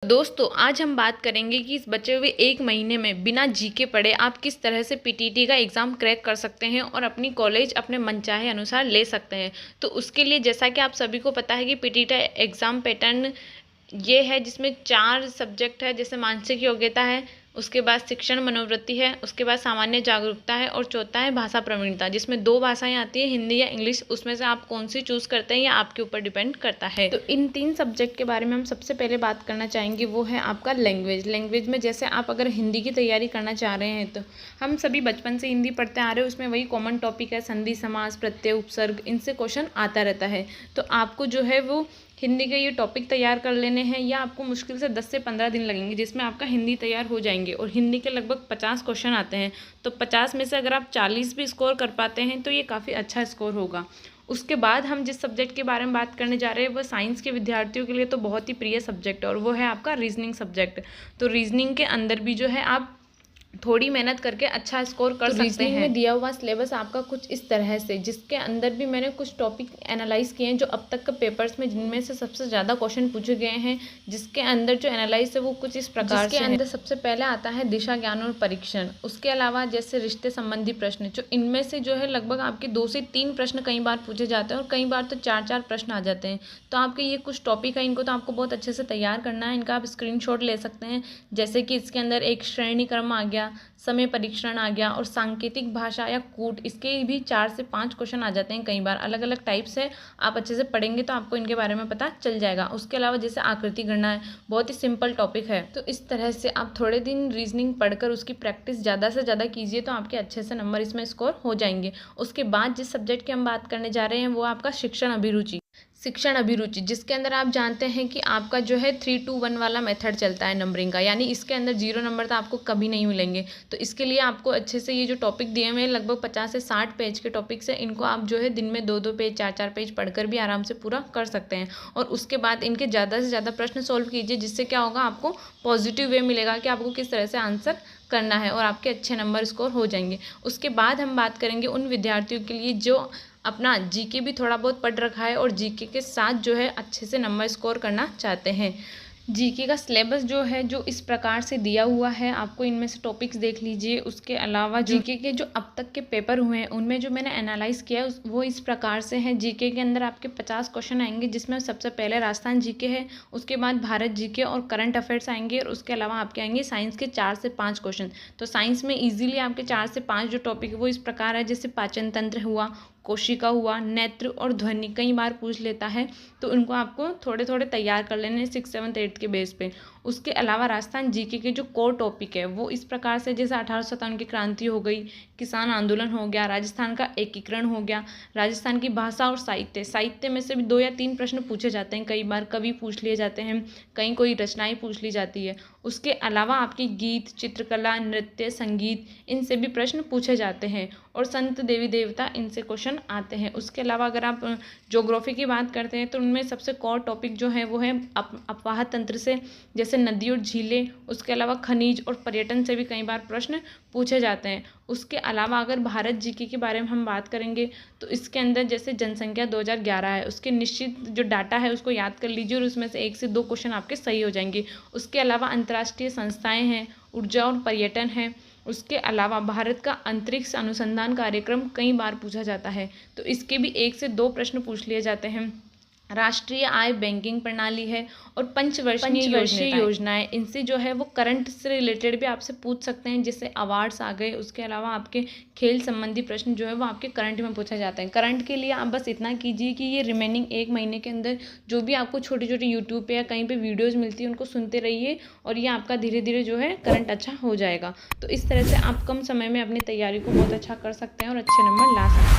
दोस्तों आज हम बात करेंगे कि इस बचे हुए एक महीने में बिना जीके पढ़े आप किस तरह से पीटीटी का एग्ज़ाम क्रैक कर सकते हैं और अपनी कॉलेज अपने मनचाहे अनुसार ले सकते हैं। तो उसके लिए जैसा कि आप सभी को पता है कि पीटीटी एग्ज़ाम पैटर्न ये है जिसमें 4 सब्जेक्ट है, जैसे मानसिक योग्यता है, उसके बाद शिक्षण मनोवृत्ति है, उसके बाद सामान्य जागरूकता है और चौथा है भाषा प्रवीणता, जिसमें 2 भाषाएं आती है, हिंदी या इंग्लिश। उसमें से आप कौन सी चूज़ करते हैं या आपके ऊपर डिपेंड करता है। तो इन 3 सब्जेक्ट के बारे में हम सबसे पहले बात करना चाहेंगे, वो है आपका लैंग्वेज में जैसे आप अगर हिंदी की तैयारी करना चाह रहे हैं तो हम सभी बचपन से हिंदी पढ़ते आ रहे हैं, उसमें वही कॉमन टॉपिक है संधि समास प्रत्यय उपसर्ग, इनसे क्वेश्चन आता रहता है। तो आपको जो है वो हिंदी के ये टॉपिक तैयार कर लेने हैं या आपको मुश्किल से 10 से 15 दिन लगेंगे जिसमें आपका हिंदी तैयार हो जाएंगे। और हिंदी के लगभग 50 क्वेश्चन आते हैं, तो 50 में से अगर आप 40 भी स्कोर कर पाते हैं तो ये काफ़ी अच्छा स्कोर होगा। उसके बाद हम जिस सब्जेक्ट के बारे में बात करने जा रहे हैं वो साइंस के विद्यार्थियों के लिए तो बहुत ही प्रिय सब्जेक्ट है और वो है आपका रीजनिंग सब्जेक्ट। तो रीजनिंग के अंदर भी जो है आप थोड़ी मेहनत करके अच्छा स्कोर कर सकते हैं। में दिया हुआ सिलेबस आपका कुछ इस तरह से, जिसके अंदर भी मैंने कुछ टॉपिक एनालाइज किए हैं जो अब तक के पेपर्स में जिनमें से सबसे ज़्यादा क्वेश्चन पूछे गए हैं, जिसके अंदर जो एनालाइज है वो कुछ इस प्रकार से अंदर सबसे पहले आता है दिशा ज्ञान और परीक्षण। उसके अलावा जैसे रिश्ते संबंधी प्रश्न, जो इनमें से जो है लगभग आपके 2 से 3 प्रश्न कई बार पूछे जाते हैं और कई बार तो 4-4 प्रश्न आ जाते हैं। तो आपके ये कुछ टॉपिक है, इनको तो आपको बहुत अच्छे से तैयार करना है। इनका आप स्क्रीनशॉट ले सकते हैं, जैसे कि इसके अंदर एक श्रेणी क्रम आ गया, समय परीक्षण आ गया और सांकेतिक भाषा या कूट, इसके भी 4 से 5 क्वेश्चन आ जाते हैं। कई बार अलग अलग टाइप्स है, आप अच्छे से पढ़ेंगे तो आपको इनके बारे में पता चल जाएगा। उसके अलावा जैसे आकृति गणना है, बहुत ही सिंपल टॉपिक है। तो इस तरह से आप थोड़े दिन रीजनिंग पढ़कर उसकी प्रैक्टिस ज़्यादा से ज़्यादा कीजिए तो आपके अच्छे से नंबर इसमें स्कोर हो जाएंगे। उसके बाद जिस सब्जेक्ट की हम बात करने जा रहे हैं वो आपका शिक्षण अभिरुचि, जिसके अंदर आप जानते हैं कि आपका जो है 3-2-1 वाला मेथड चलता है नंबरिंग का, यानी इसके अंदर 0 नंबर तो आपको कभी नहीं मिलेंगे। तो इसके लिए आपको अच्छे से ये जो टॉपिक दिए हुए हैं लगभग 50 से 60 पेज के टॉपिक्स हैं, इनको आप जो है दिन में 2-2 पेज 4-4 पेज पढ़कर भी आराम से पूरा कर सकते हैं। और उसके बाद इनके ज़्यादा से ज़्यादा प्रश्न सॉल्व कीजिए, जिससे क्या होगा, आपको पॉजिटिव वे मिलेगा कि आपको किस तरह से आंसर करना है और आपके अच्छे नंबर स्कोर हो जाएंगे। उसके बाद हम बात करेंगे उन विद्यार्थियों के लिए जो अपना जीके भी थोड़ा बहुत पढ़ रखा है और जीके के साथ जो है अच्छे से नंबर स्कोर करना चाहते हैं। जीके का सिलेबस जो है जो इस प्रकार से दिया हुआ है, आपको इनमें से टॉपिक्स देख लीजिए। उसके अलावा जीके के जो अब तक के पेपर हुए हैं उनमें जो मैंने एनालाइज किया है वो इस प्रकार से है। जीके के अंदर आपके 50 क्वेश्चन आएंगे, जिसमें सबसे पहले राजस्थान जीके है, उसके बाद भारत जीके और करंट अफेयर्स आएंगे और उसके अलावा आपके आएंगे साइंस के 4 से 5 क्वेश्चन। तो साइंस में ईजिली आपके 4 से 5 जो टॉपिक है वो इस प्रकार है, जैसे पाचन तंत्र हुआ, कोशिका हुआ, नेत्र और ध्वनि कई बार पूछ लेता है, तो उनको आपको थोड़े थोड़े तैयार कर लेने 6, 7, 8 के बेस पे। उसके अलावा राजस्थान जीके के जो कोर टॉपिक है वो इस प्रकार से, जैसे 1857 की क्रांति हो गई, किसान आंदोलन हो गया, राजस्थान का एकीकरण हो गया, राजस्थान की भाषा और साहित्य में से भी 2 या 3 प्रश्न पूछे जाते हैं। कई बार कवि पूछ लिए जाते हैं, कहीं कोई रचनाएं पूछ ली जाती है। उसके अलावा आपकी गीत, चित्रकला, नृत्य, संगीत, इनसे भी प्रश्न पूछे जाते हैं और संत देवी देवता, इनसे क्वेश्चन आते हैं। उसके अलावा अगर आप ज्योग्राफी की बात करते हैं तो उनमें सबसे कोर टॉपिक जो है वो है अपवाह तंत्र से, जैसे नदी और झीलें। उसके अलावा खनिज और पर्यटन से भी कई बार प्रश्न पूछे जाते हैं। उसके अलावा अगर भारत जीके के बारे में हम बात करेंगे तो इसके अंदर जैसे जनसंख्या 2011 है, उसके निश्चित जो डाटा है उसको याद कर लीजिए और उसमें से 1 से 2 क्वेश्चन आपके सही हो जाएंगे। उसके अलावा अंतर्राष्ट्रीय संस्थाएं हैं, ऊर्जा और पर्यटन है। उसके अलावा भारत का अंतरिक्ष अनुसंधान कार्यक्रम कई बार पूछा जाता है, तो इसके भी 1 से 2 प्रश्न पूछ लिए जाते हैं। राष्ट्रीय आय बैंकिंग प्रणाली है और पंचवर्षीय योजनाएं, इनसे जो है वो करंट से रिलेटेड भी आपसे पूछ सकते हैं, जैसे अवार्ड्स आ गए। उसके अलावा आपके खेल संबंधी प्रश्न जो है वो आपके करंट में पूछा जाता है। करंट के लिए आप बस इतना कीजिए कि ये रिमेनिंग 1 महीने के अंदर जो भी आपको छोटी छोटी यूट्यूब पे या कहीं पे वीडियोज़ मिलती है उनको सुनते रहिए और ये आपका धीरे धीरे जो है करंट अच्छा हो जाएगा। तो इस तरह से आप कम समय में अपनी तैयारी को बहुत अच्छा कर सकते हैं और अच्छे नंबर ला सकते हैं।